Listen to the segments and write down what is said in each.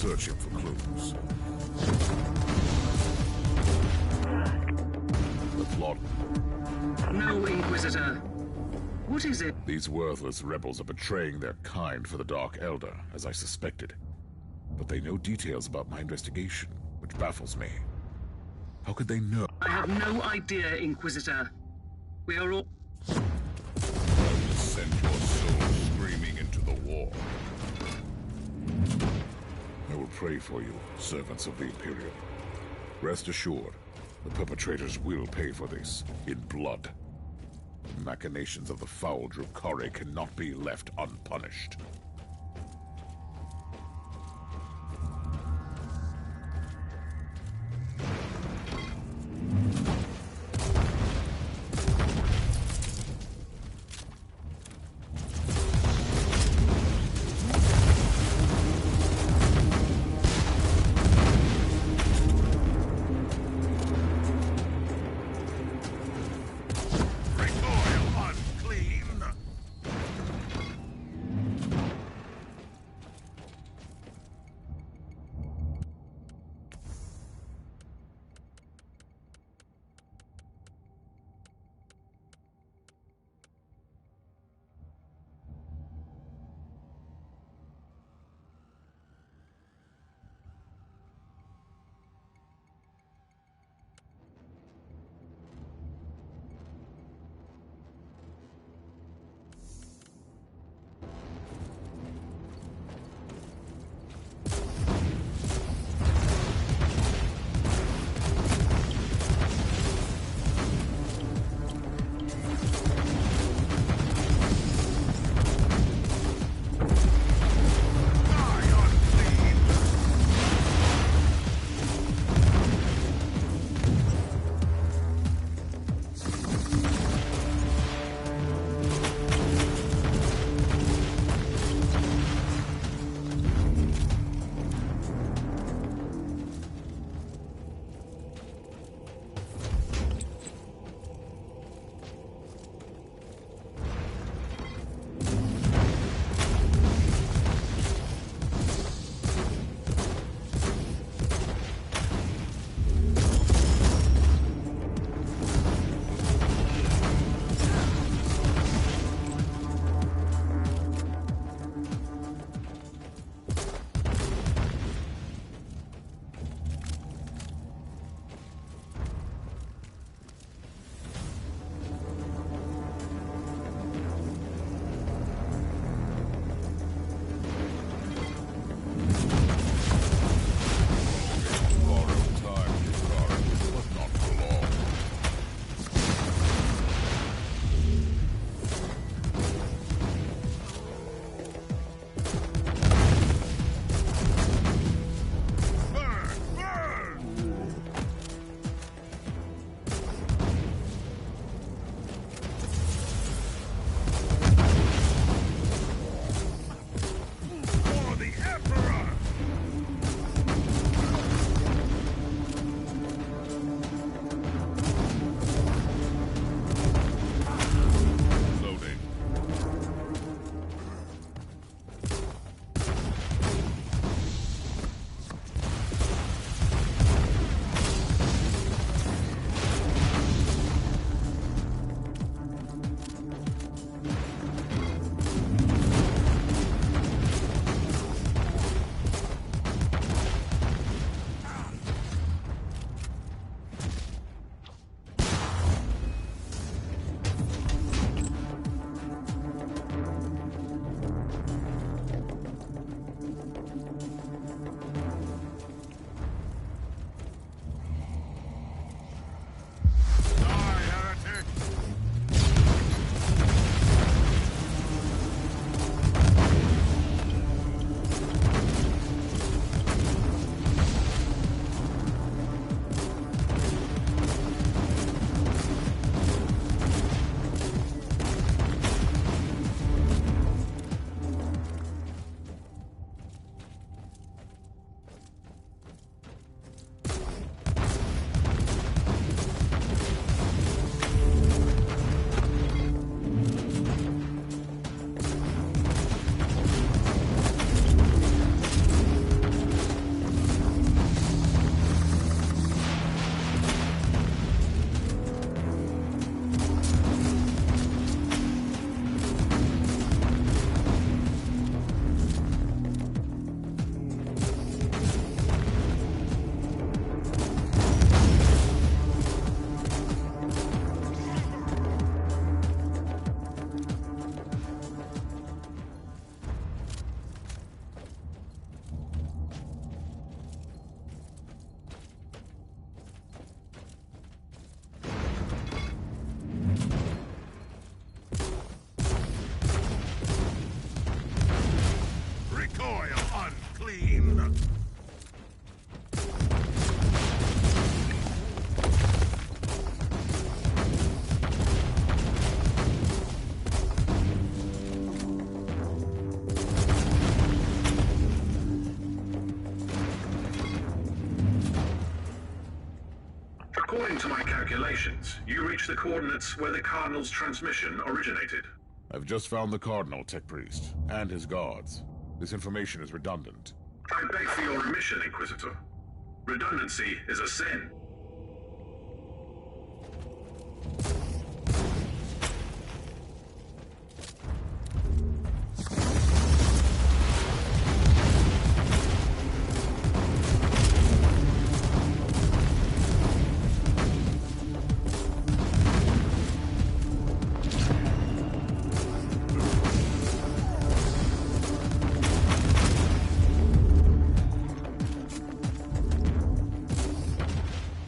searching for clues. The plot. No, Inquisitor. What is it? These worthless rebels are betraying their kind for the Dark Elder, as I suspected. But they know details about my investigation, which baffles me. How could they know? I have no idea, Inquisitor. We are all... I will send your soul screaming into the war. I will pray for you, servants of the Imperium. Rest assured, the perpetrators will pay for this in blood. The machinations of the foul Drukhari cannot be left unpunished. According to my calculations, you reached the coordinates where the Cardinal's transmission originated. I've just found the Cardinal, Tech Priest, and his guards. This information is redundant. I beg for your remission, Inquisitor. Redundancy is a sin.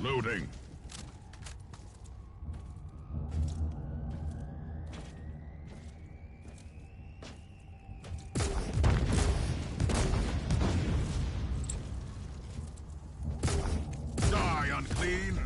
Loading. Die, unclean!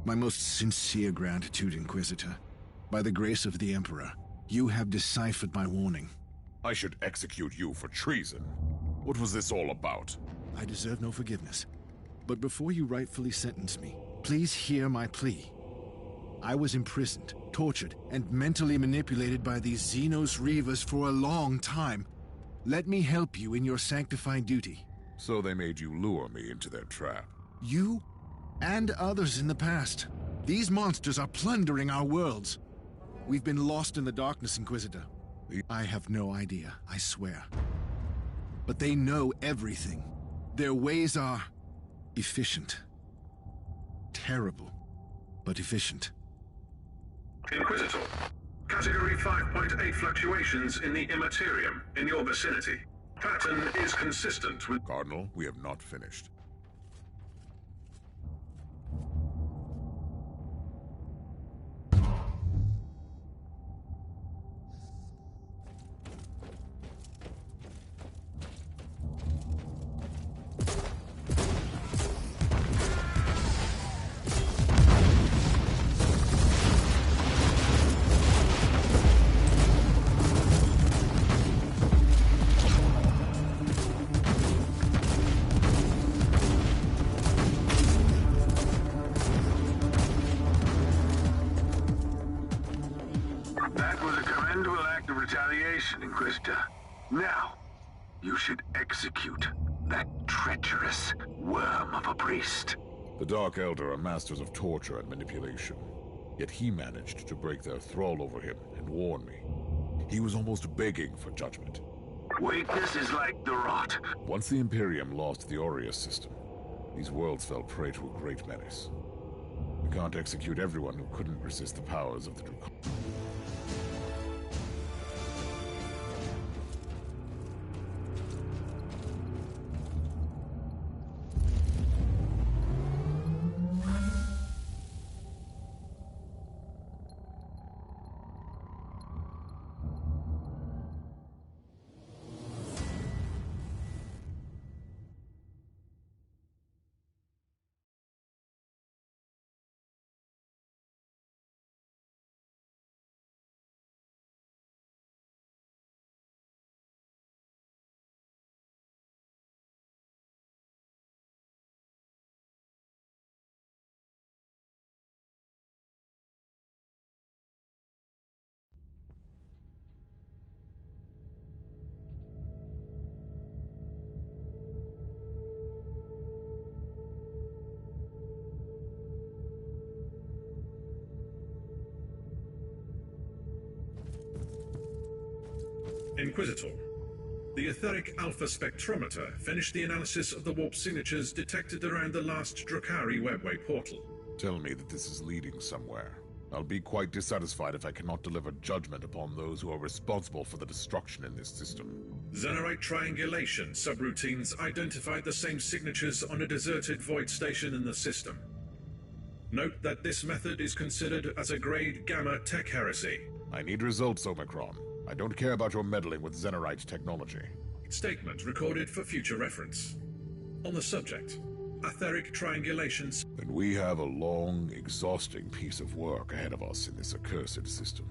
My most sincere gratitude, Inquisitor. By the grace of the Emperor, you have deciphered my warning. I should execute you for treason. What was this all about? I deserve no forgiveness. But before you rightfully sentence me, please hear my plea. I was imprisoned, tortured, and mentally manipulated by these Xenos Reavers for a long time. Let me help you in your sanctifying duty. So they made you lure me into their trap. You and others in the past. These monsters are plundering our worlds. We've been lost in the darkness, Inquisitor. I have no idea, I swear. But they know everything. Their ways are efficient. Terrible, but efficient. Inquisitor, Category 5.8 fluctuations in the Immaterium in your vicinity. Pattern is consistent with... Cardinal, we have not finished. That was a commendable act of retaliation, Inquisitor. Now, you should execute that treacherous worm of a priest. The Dark Elder are masters of torture and manipulation. Yet he managed to break their thrall over him and warn me. He was almost begging for judgment. Weakness is like the rot. Once the Imperium lost the Aureus system, these worlds fell prey to a great menace. We can't execute everyone who couldn't resist the powers of the Dracon. Inquisitor, The etheric alpha spectrometer finished the analysis of the warp signatures detected around the last Drakari webway portal. Tell me that this is leading somewhere. I'll be quite dissatisfied if I cannot deliver judgment upon those who are responsible for the destruction in this system. Xenorite triangulation subroutines identified the same signatures on a deserted void station in the system. Note that this method is considered as a grade Gamma tech heresy. I need results, Omicron. I don't care about your meddling with Xenorite technology. Statement recorded for future reference. On the subject, etheric triangulations. Then we have a long, exhausting piece of work ahead of us in this accursed system.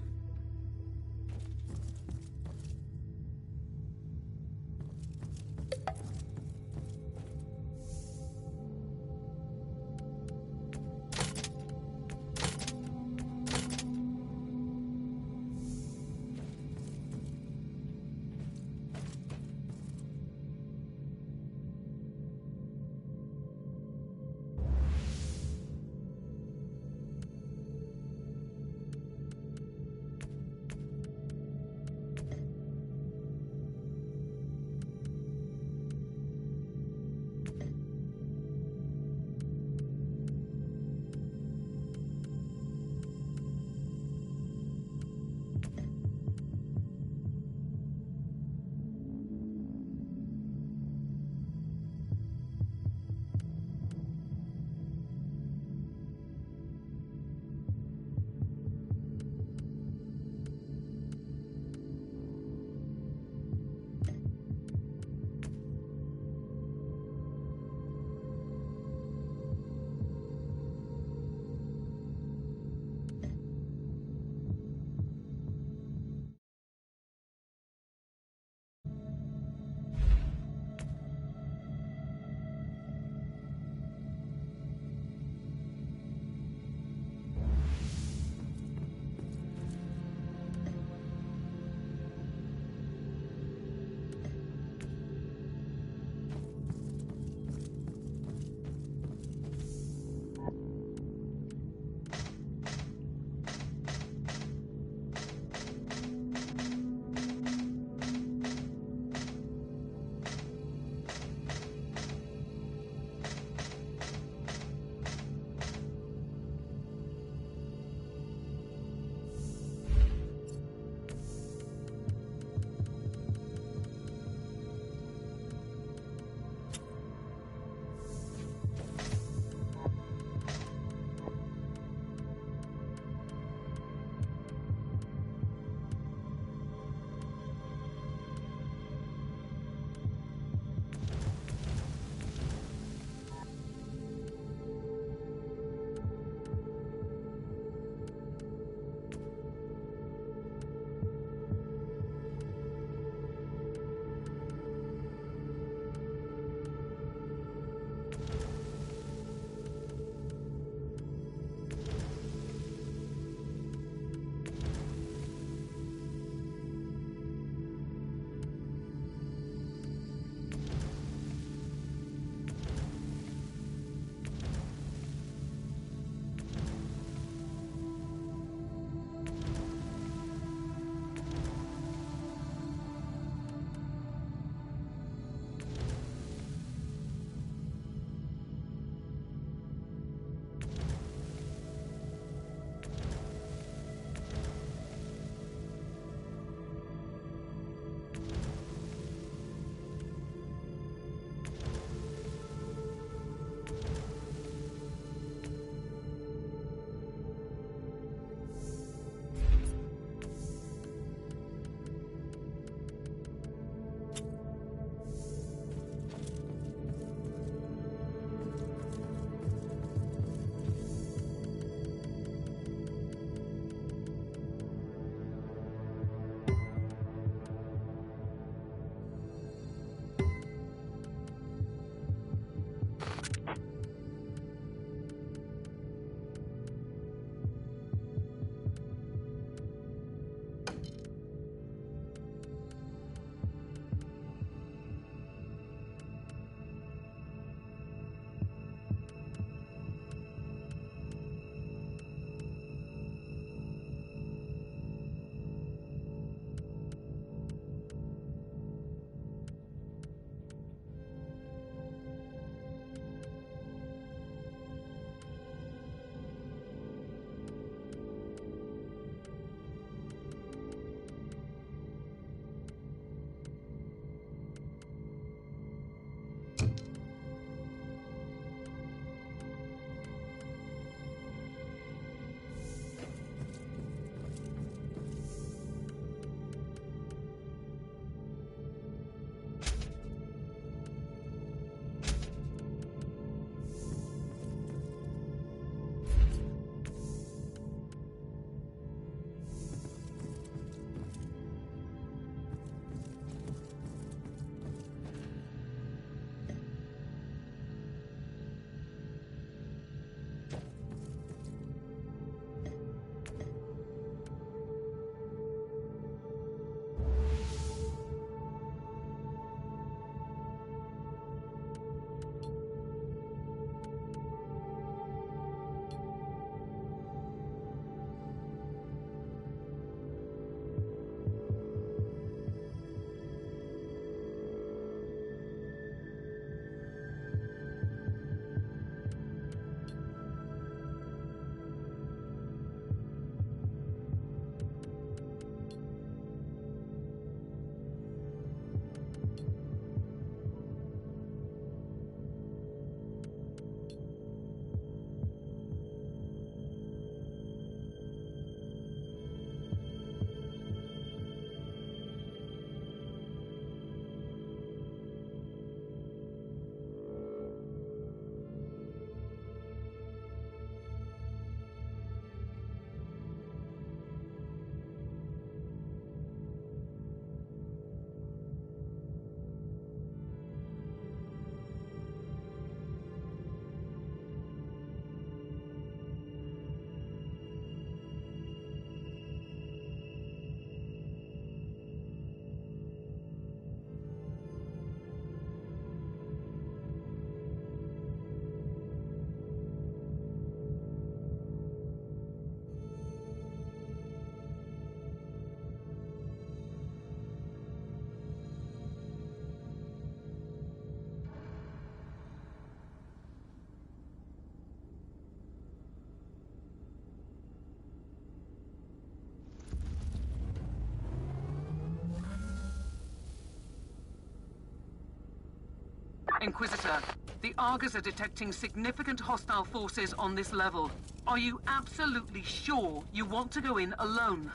Inquisitor, the Argos are detecting significant hostile forces on this level. Are you absolutely sure you want to go in alone?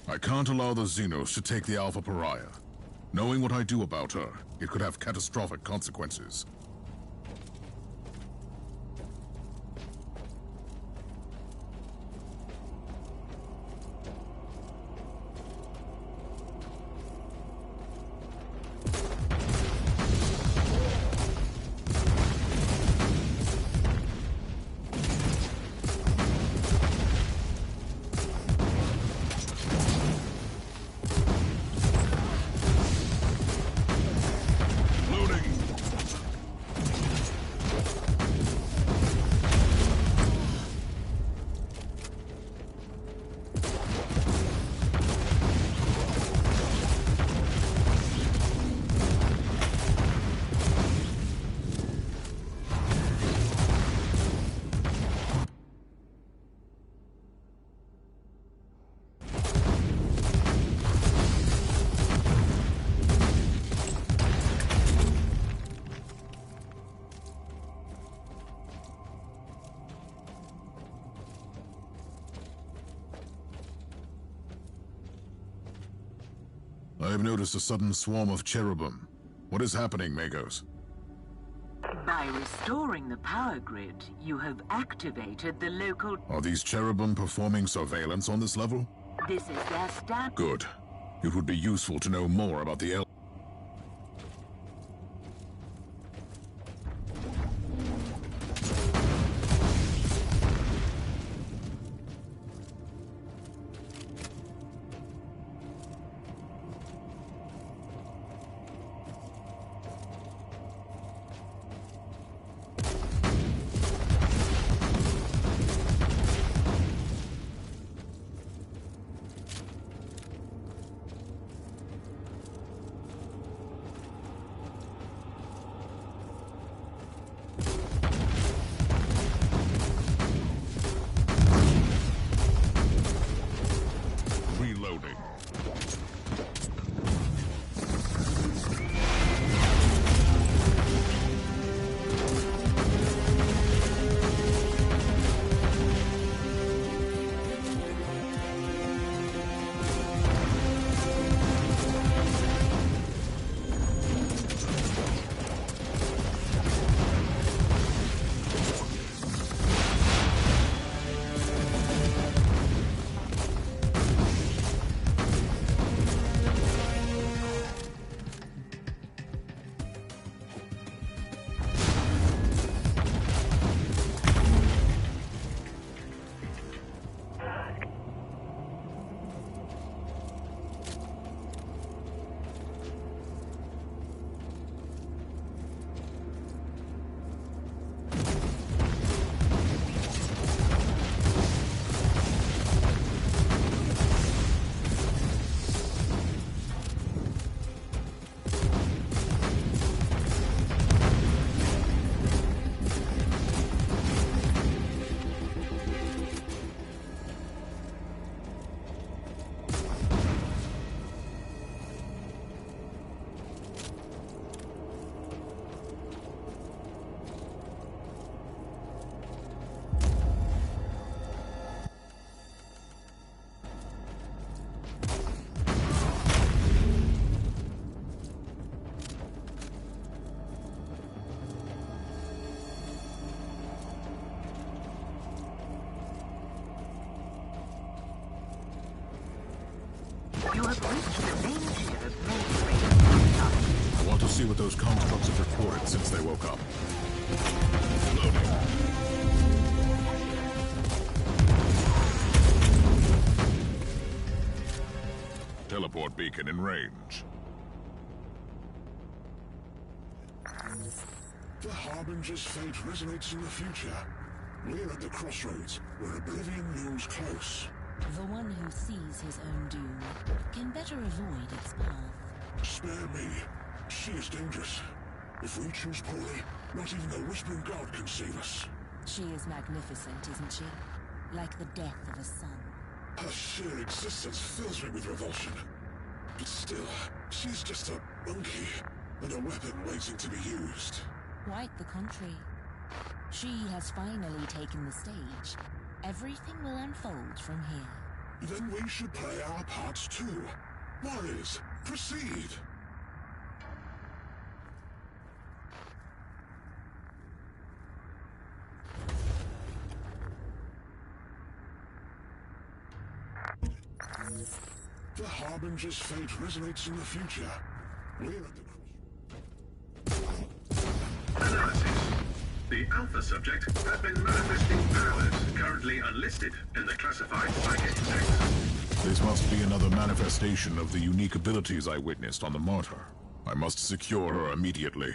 I can't allow the Xenos to take the Alpha Pariah. Knowing what I do about her, it could have catastrophic consequences. I have noticed a sudden swarm of cherubim. What is happening, Magos? By restoring the power grid, you have activated the local... Are these cherubim performing surveillance on this level? This is their stand... Good. It would be useful to know more about the Reloading. You have reached the main tier of mainframe. I want to see what those constructs have reported since they woke up. Loading. Teleport beacon in range. The Harbinger's fate resonates in the future. We're at the crossroads, where oblivion looms close. The one who sees his own doom can better avoid its path. Spare me. She is dangerous. If we choose poorly, not even the Whispering God can save us. She is magnificent, isn't she? Like the death of a son. Her sheer existence fills me with revulsion. But still, she's just a monkey, and a weapon waiting to be used. Quite the contrary. She has finally taken the stage. Everything will unfold from here. Then we should play our parts too. Warriors, proceed! The Harbinger's fate resonates in the future. We're at the Analysis. The Alpha subject has been manifesting powers currently unlisted in the classified psychic index. This must be another manifestation of the unique abilities I witnessed on the Martyr. I must secure her immediately.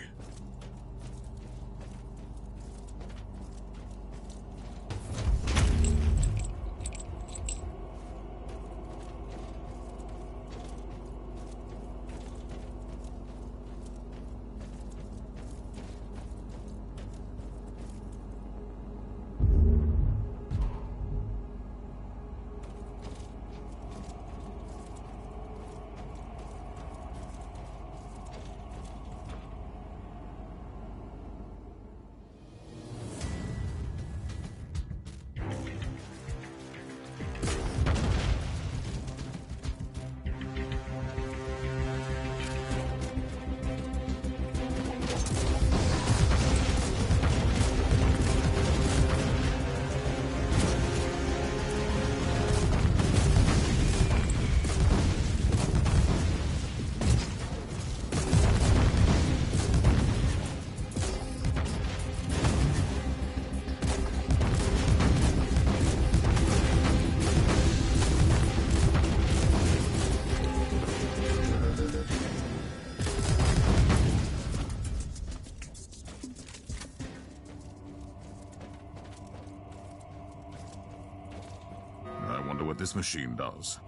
I wonder what this machine does.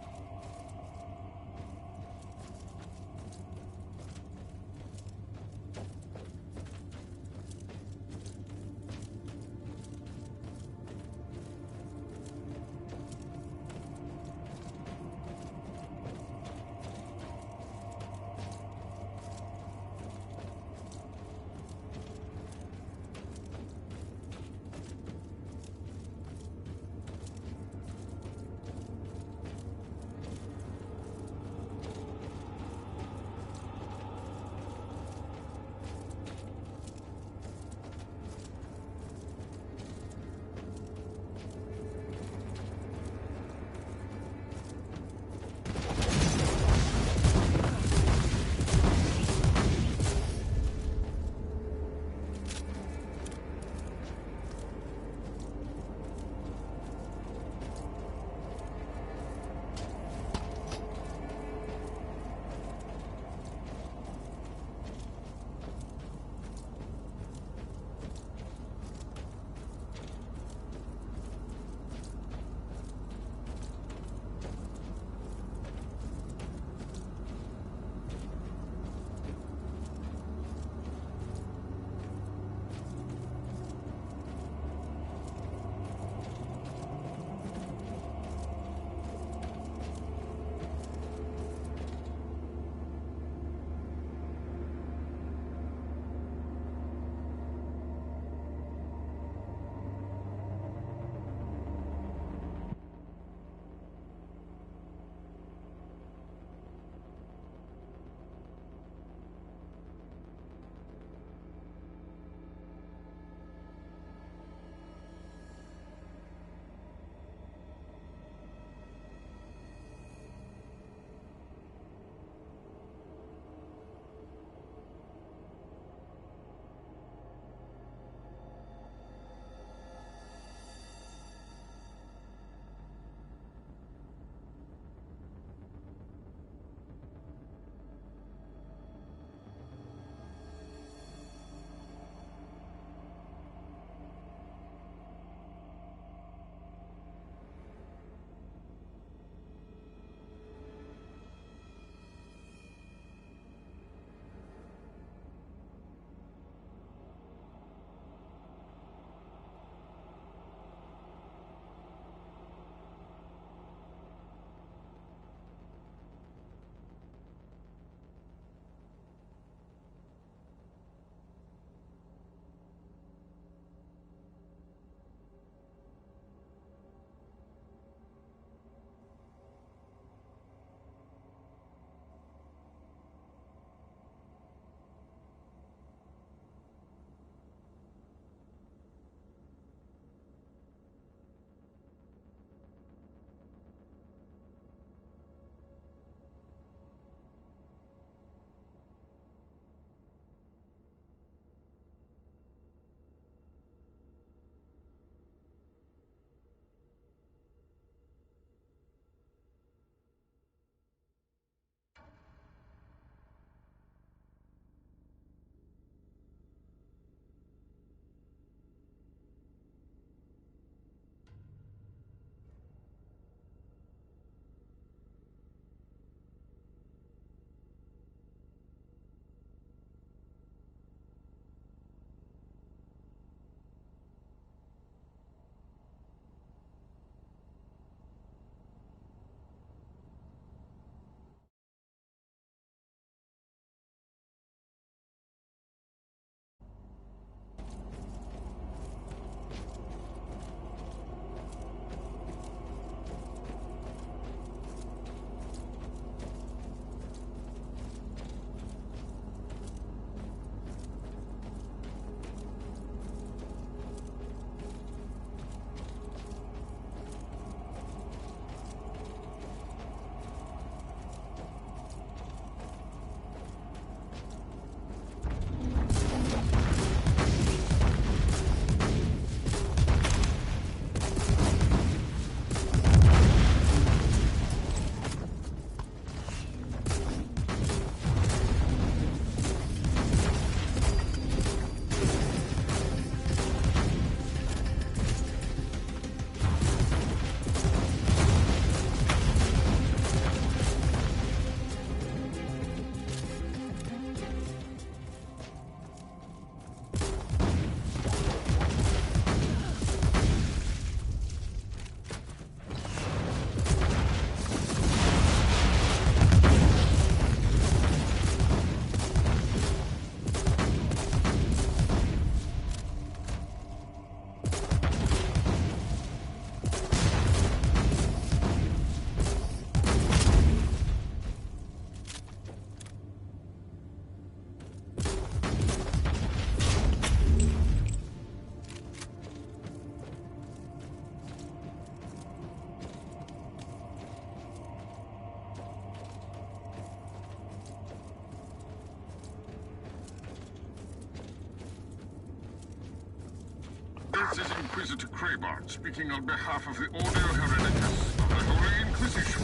This is Inquisitor Kraybart speaking on behalf of the Ordo Hereticus of the Holy Inquisition.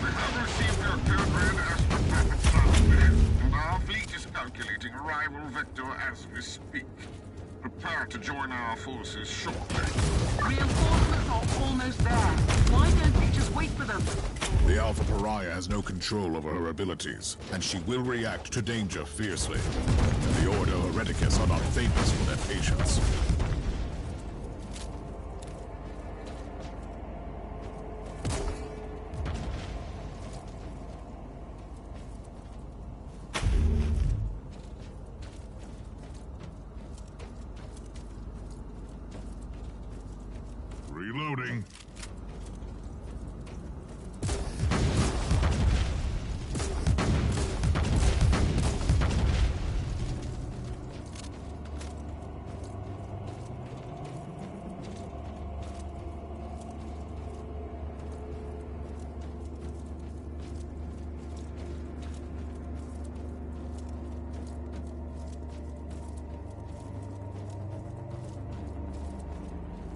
We have received your code red Astral Prophet transmission, and our fleet is calculating arrival vector as we speak. Prepare to join our forces shortly. Reinforcements are almost there. Why don't we just wait for them? The Alpha Pariah has no control over her abilities, and she will react to danger fiercely. The Ordo Hereticus are not famous for their patience. Reloading.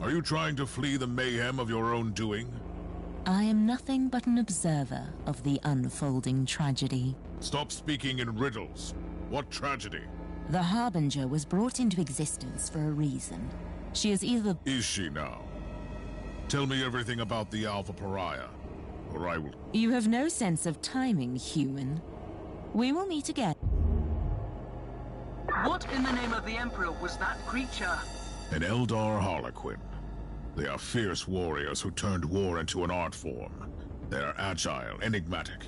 Are you trying to flee the mayhem of your own doing? I am nothing but an observer of the unfolding tragedy. Stop speaking in riddles. What tragedy? The Harbinger was brought into existence for a reason. She is either... Is she now? Tell me everything about the Alpha Pariah, or I will... You have no sense of timing, human. We will meet again. What in the name of the Emperor was that creature? An Eldar Harlequin. They are fierce warriors who turned war into an art form. They are agile, enigmatic.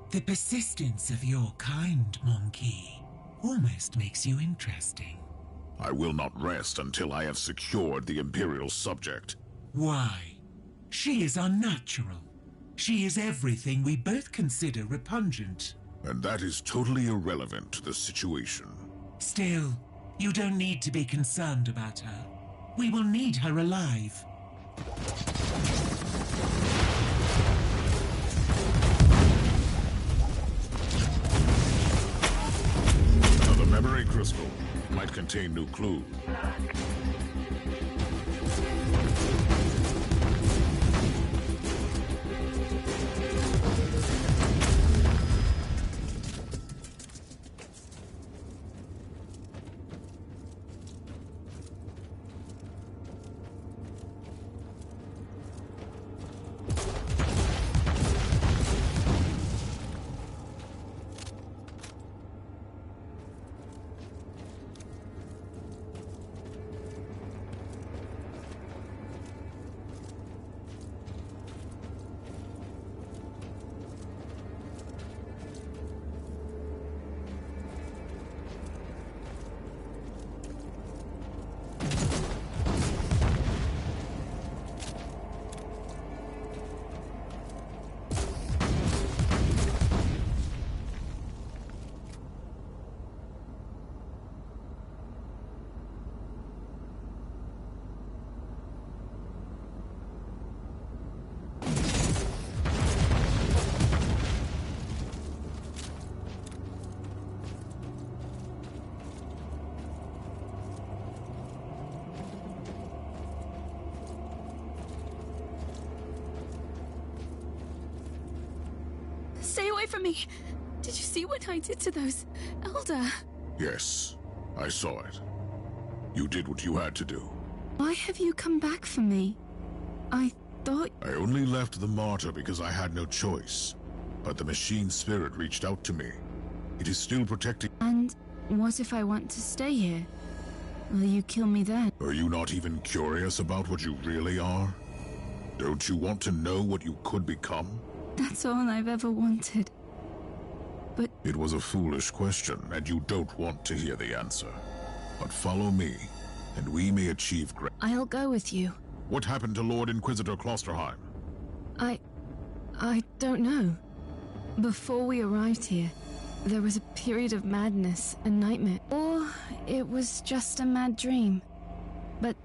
The persistence of your kind, Monkey, almost makes you interesting. I will not rest until I have secured the Imperial subject. Why? She is unnatural. She is everything we both consider repugnant. And that is totally irrelevant to the situation. Still, you don't need to be concerned about her. We will need her alive. Now, the memory crystal might contain new clues. Stay away from me! Did you see what I did to those Elder? Yes, I saw it. You did what you had to do. Why have you come back for me? I thought... I only left the martyr because I had no choice. But the machine spirit reached out to me. It is still protecting... And what if I want to stay here? Will you kill me then? Are you not even curious about what you really are? Don't you want to know what you could become? That's all I've ever wanted. But... It was a foolish question, and you don't want to hear the answer. But follow me, and we may achieve great... I'll go with you. What happened to Lord Inquisitor Klosterheim? I don't know. Before we arrived here, there was a period of madness and nightmare. Or it was just a mad dream. But...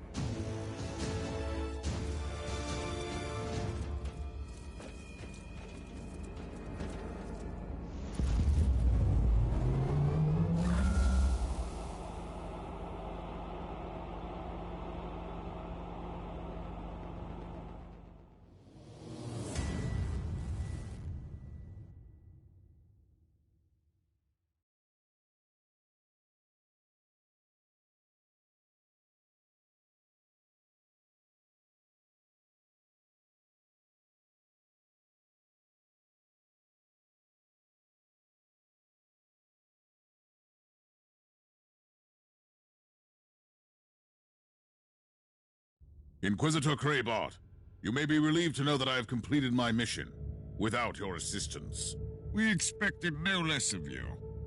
Inquisitor Kraybart, you may be relieved to know that I have completed my mission, without your assistance. We expected no less of you.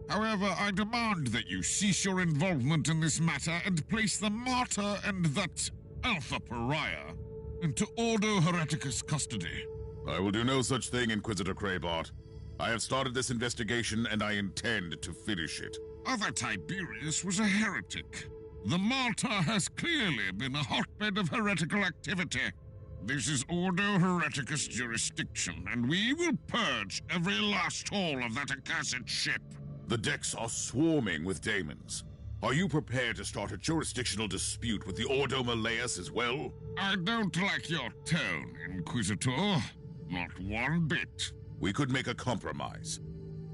However, I demand that you cease your involvement in this matter and place the martyr and that Alpha Pariah into Ordo Hereticus custody. I will do no such thing, Inquisitor Kraybart. I have started this investigation and I intend to finish it. Other Tiberius was a heretic. The martyr has clearly been a hotbed of heretical activity. This is Ordo Hereticus jurisdiction, and we will purge every last hole of that accursed ship. The decks are swarming with daemons. Are you prepared to start a jurisdictional dispute with the Ordo Malleus as well? I don't like your tone, Inquisitor. Not one bit. We could make a compromise.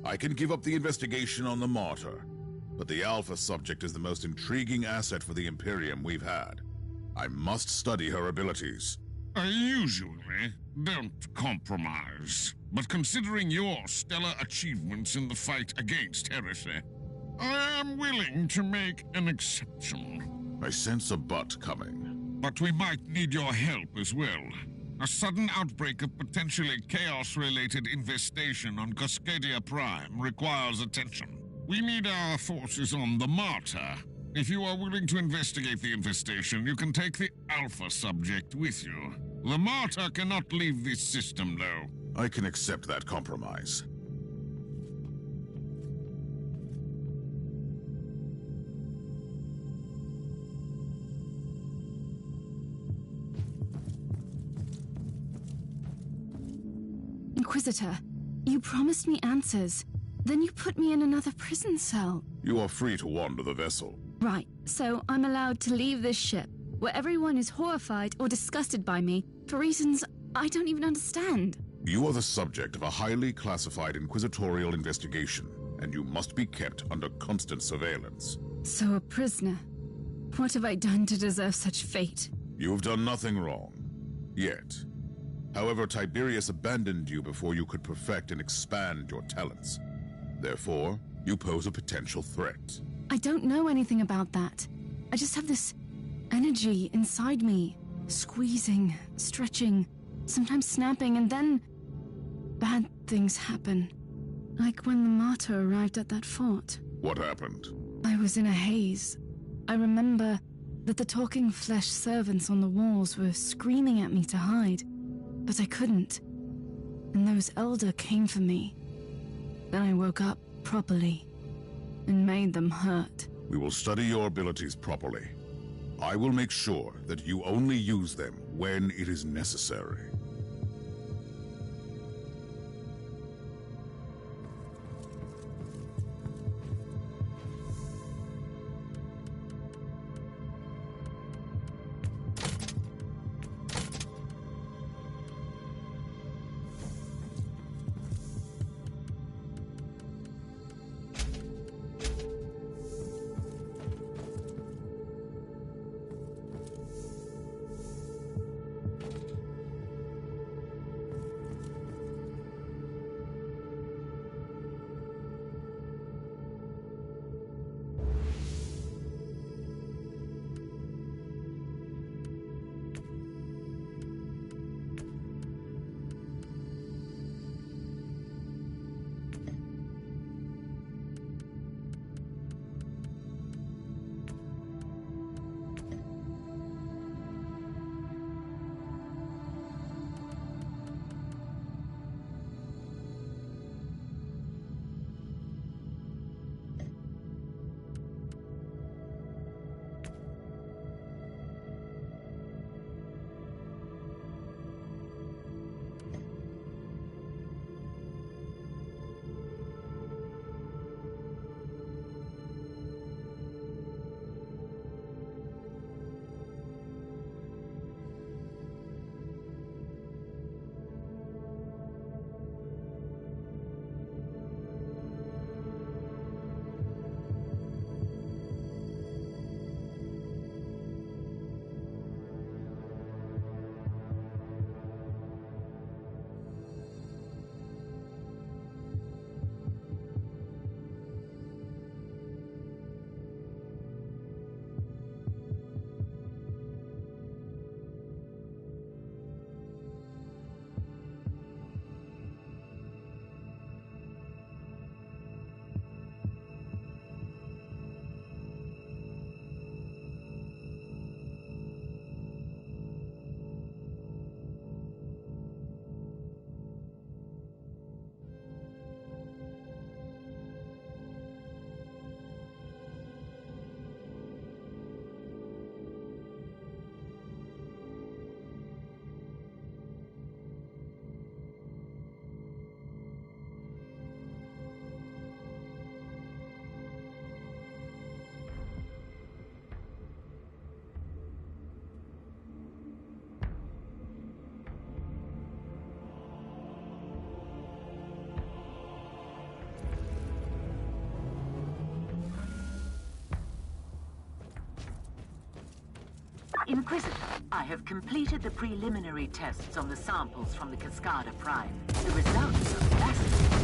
I can give up the investigation on the martyr, but the Alpha subject is the most intriguing asset for the Imperium we've had. I must study her abilities. I usually don't compromise, but considering your stellar achievements in the fight against heresy, I am willing to make an exception. I sense a but coming. But we might need your help as well. A sudden outbreak of potentially chaos-related infestation on Cascadia Prime requires attention. We need our forces on the Martyr. If you are willing to investigate the infestation, you can take the Alpha subject with you. The Martyr cannot leave this system, though. I can accept that compromise. Inquisitor, you promised me answers. Then you put me in another prison cell. You are free to wander the vessel. Right, so I'm allowed to leave this ship, where everyone is horrified or disgusted by me, for reasons I don't even understand. You are the subject of a highly classified inquisitorial investigation, and you must be kept under constant surveillance. So a prisoner. What have I done to deserve such fate? You have done nothing wrong. Yet. However, Tiberius abandoned you before you could perfect and expand your talents. Therefore, you pose a potential threat. I don't know anything about that. I just have this energy inside me, squeezing, stretching, sometimes snapping, and then bad things happen. Like when the martyr arrived at that fort. What happened? I was in a haze. I remember that the talking flesh servants on the walls were screaming at me to hide, but I couldn't. And those elder came for me. Then I woke up properly and made them hurt. We will study your abilities properly. I will make sure that you only use them when it is necessary. Inquisitor, I have completed the preliminary tests on the samples from the Cascada Prime. The results are fascinating.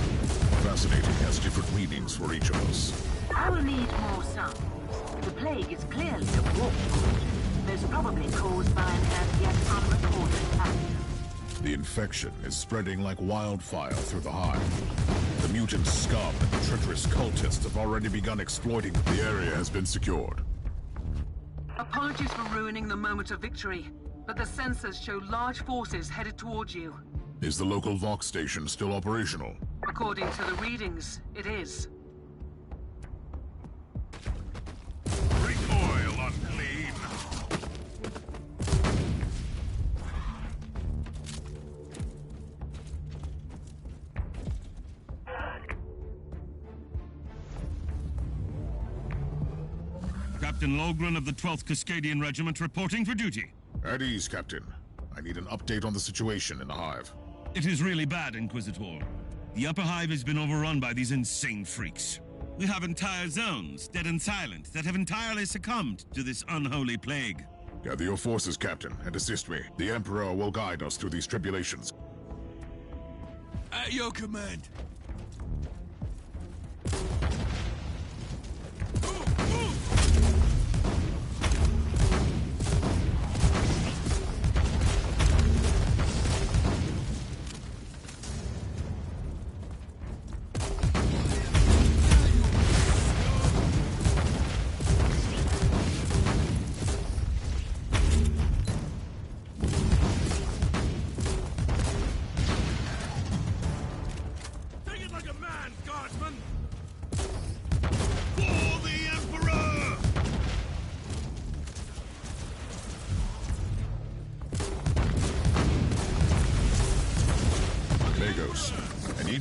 Fascinating has different meanings for each of us. I will need more samples. The plague is clearly a warp point, most probably caused by an as-yet unrecorded pathogen. The infection is spreading like wildfire through the hive. The mutant scum and treacherous cultists have already begun exploiting. The area has been secured. Apologies for ruining the moment of victory, but the sensors show large forces headed towards you. Is the local Vox station still operational? According to the readings, it is. Recoil, unclean! Captain Logren of the 12th Cascadian Regiment reporting for duty. At ease, Captain. I need an update on the situation in the Hive. It is really bad, Inquisitor. The Upper Hive has been overrun by these insane freaks. We have entire zones, dead and silent, that have entirely succumbed to this unholy plague. Gather your forces, Captain, and assist me. The Emperor will guide us through these tribulations. At your command.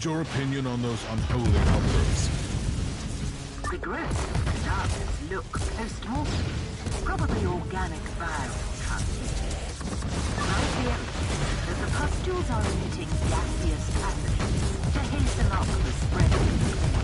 Your opinion on those unholy outbursts? The growth of the darkness look post-mortem. Probably organic viral transmission. Might be evidence that the pustules are emitting gaseous pathogens to hasten up the spread of the plague.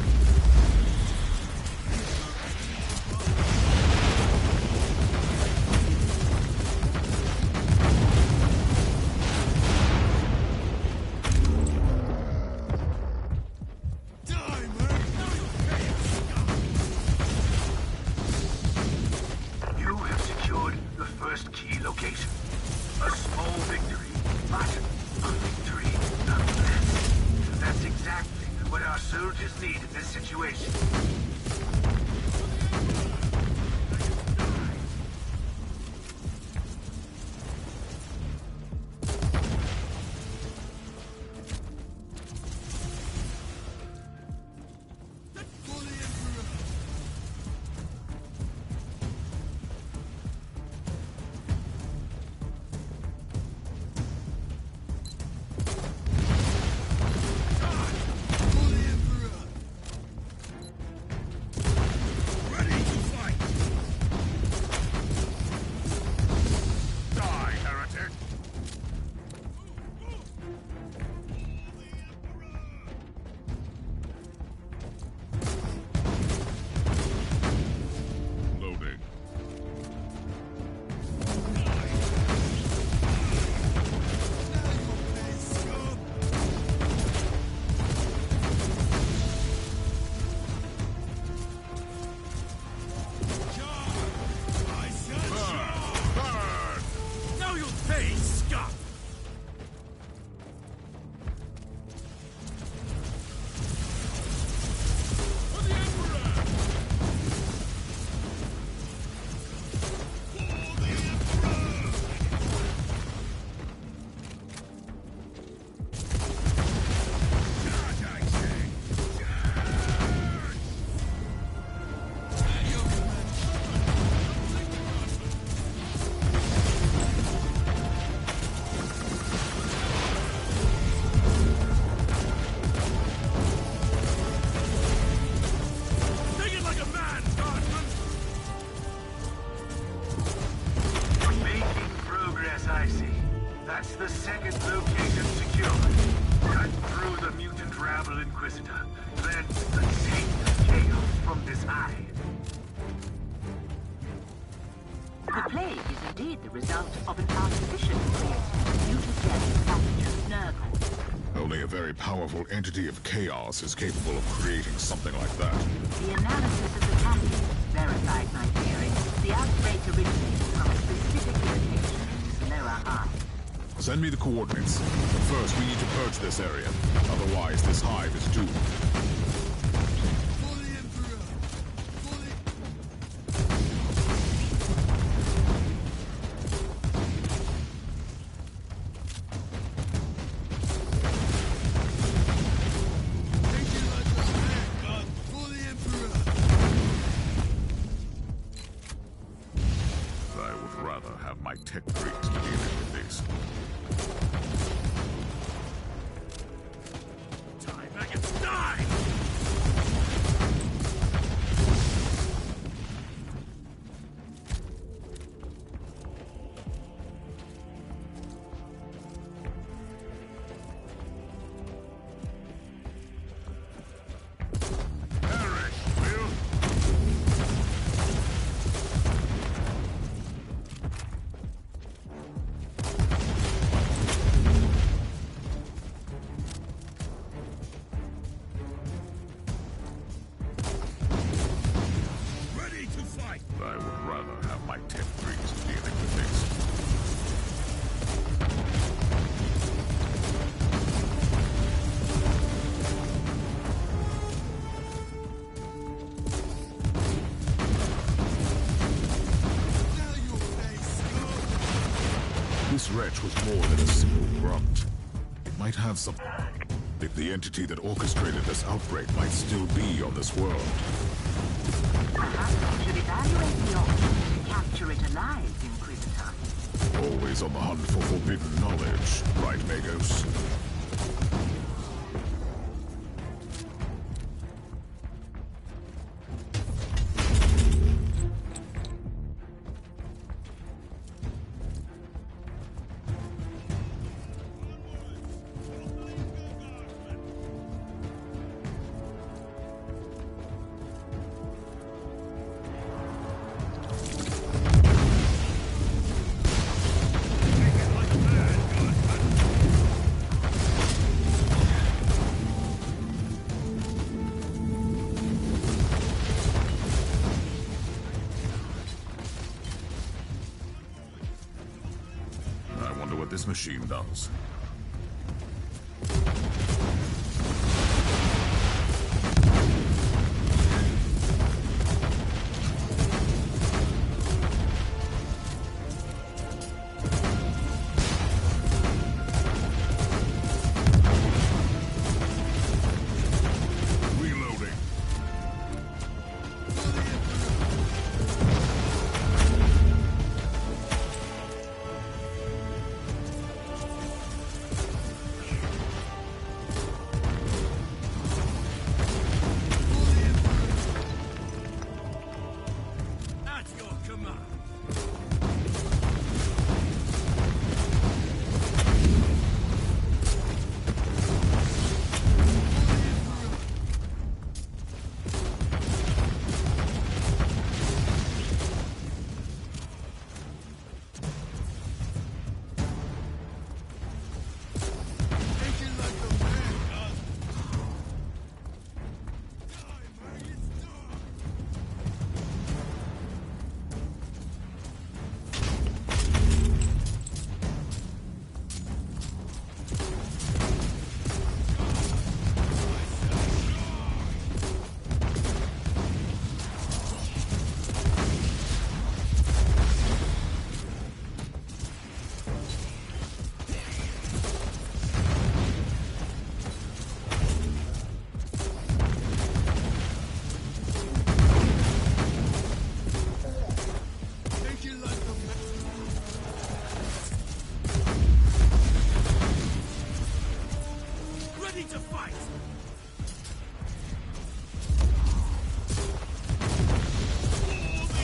Inquisitor, then take the chaos from this hive. The plague is indeed the result of an artificial created mutagen pathogen Nurgle. Only a very powerful entity of chaos is capable of creating something like that. The analysis of the package verified my theory. The outbreak originated from a specific location in this lower hive. Send me the coordinates. But first, we need to purge this area. Otherwise, this hive is doomed. Tech freaks dealing with this. Die, maggots, die! This wretch was more than a simple grunt. It might have some... The entity that orchestrated this outbreak might still be on this world. Perhaps we should evaluate the option to capture it alive, Inquisitor. Always on the hunt for forbidden knowledge, right, Magos? This machine does.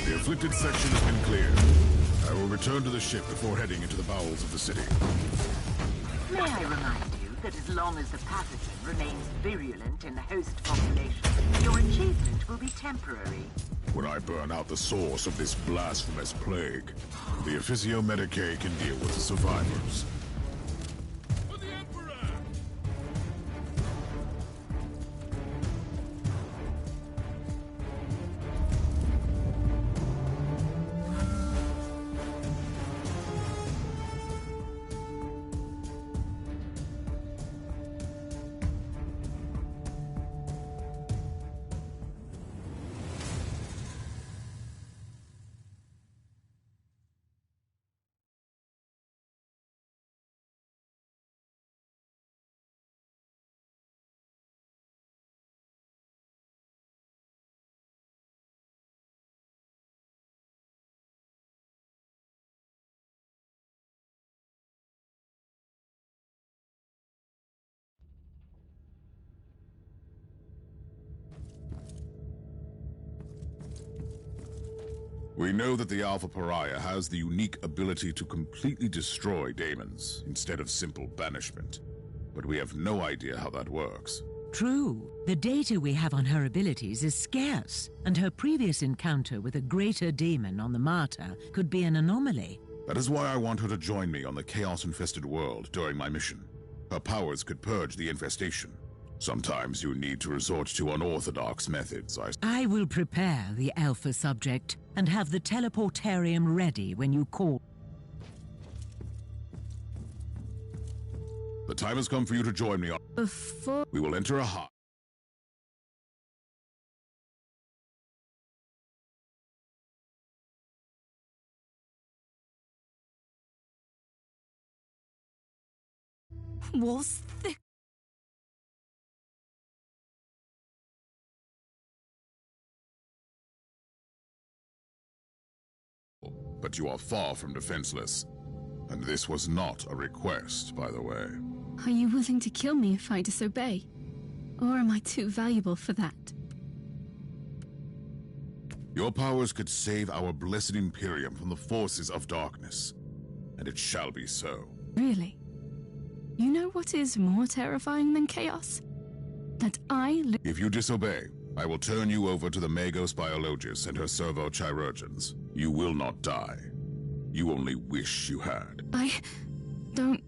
The afflicted section has been cleared. I will return to the ship before heading into the bowels of the city. May I remind you that as long as the pathogen remains virulent in the host population, your achievement will be temporary. When I burn out the source of this blasphemous plague, the Officio Medicae can deal with the survivors. We know that the Alpha Pariah has the unique ability to completely destroy daemons instead of simple banishment. But we have no idea how that works. True. The data we have on her abilities is scarce, and her previous encounter with a greater demon on the Martyr could be an anomaly. That is why I want her to join me on the chaos-infested world during my mission. Her powers could purge the infestation. Sometimes you need to resort to unorthodox methods. I will prepare the Alpha subject and have the teleportarium ready when you call. The time has come for you to join me on... Before... We will enter a hot... walls thick. But you are far from defenseless. And this was not a request, by the way. Are you willing to kill me if I disobey? Or am I too valuable for that? Your powers could save our blessed Imperium from the forces of darkness. And it shall be so. Really? You know what is more terrifying than chaos? That If you disobey, I will turn you over to the Magos Biologus and her servo-chirurgeons. You will not die. You only wish you had. I don't